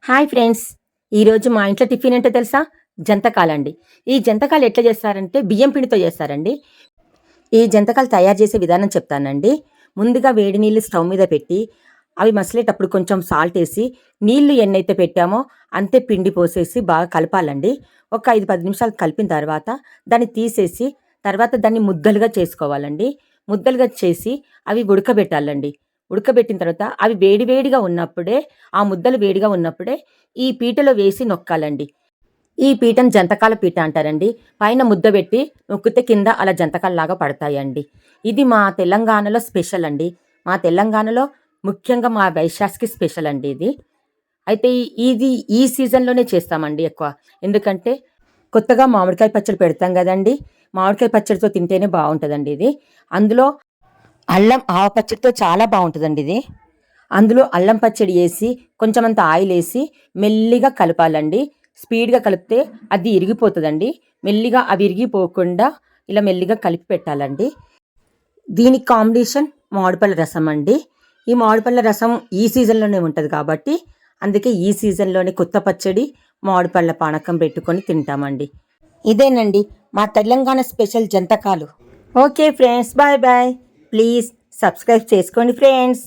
Hi friends. ఈరోజు మా ఇంట్లో టిఫిన్ ఏంటో తెలుసా? జంతకాలండి. ఈ జంతకాలు ఎట్లా చేస్తారంటే బియ్యం పిండితో చేస్తారండి. ఈ జంతకాలు తయారు చేసే విధానం చెప్తానండి. ముందుగా వేడి నీళ్ళు స్టవ్ మీద పెట్టి, అవి మసిలేటప్పుడు కొంచెం సాల్ట్ ఏసి, నీళ్ళు ఎన్నైతే పెట్టామో అంతే పిండి పోసేసి బాగా కలపాలండి. ఒక 5, 10 నిమిషాలు కలిపిన తర్వాత దాన్ని తీసేసి, తర్వాత దాన్ని ముద్దలుగా చేసుకోవాలండి. ముద్దలుగా చేసి అవి ఉడకబెట్టాలండి. ఉడకబెట్టిన తర్వాత అవి వేడి వేడిగా ఉన్నప్పుడే, ఆ ముద్దలు వేడిగా ఉన్నప్పుడే ఈ పీటలో వేసి నొక్కాలండి. ఈ పీటను జంతకాల పీట అంటారండి. పైన ముద్ద పెట్టి నొక్కితే కింద అలా జంతకాల్లాగా పడతాయండి. ఇది మా తెలంగాణలో స్పెషల్ అండి. మా తెలంగాణలో ముఖ్యంగా మా వైశాఖకి స్పెషల్ అండి ఇది. అయితే ఇది ఈ సీజన్‌లోనే చేస్తామండి ఎక్కువ. ఎందుకంటే కొత్తగా మామిడికాయ పచ్చడి పెడతాం గదండీ! మామిడికాయ పచ్చడితో తింటేనే బావుంటదండి ఇది. అందులో అల్లం ఆవ పచ్చడితో చాలా బావుంటదండి ఇది. అందులో అల్లం పచ్చడి ఏసి, కొంచెమంత ఆయిలేసి, మెల్లిగా కలపాలండి. స్పీడ్‌గా కలిపితే అది ఇరిగిపోతదండి. మెల్లిగా అవి ఇరిగిపోకుండా ఇలా మెల్లిగా కలిపి పెట్టాలండి. దీనికి కాంబినేషన్ మామిడిపళ్ళ రసం అండి. ఈ మామిడిపళ్ళ రసం ఈ సీజన్‌లోనే ఉంటది కాబట్టి, అందుకే ఈ సీజన్‌లోనే కొత్త పచ్చడి, మామిడిపళ్ళ పానకం పెట్టుకొని తింటామండి. ఇదేనండి మా తెలంగాణ స్పెషల్ జంతకాలు. Okay friends. Bye bye. Please subscribe చేసుకోండి ఫ్రెండ్స్.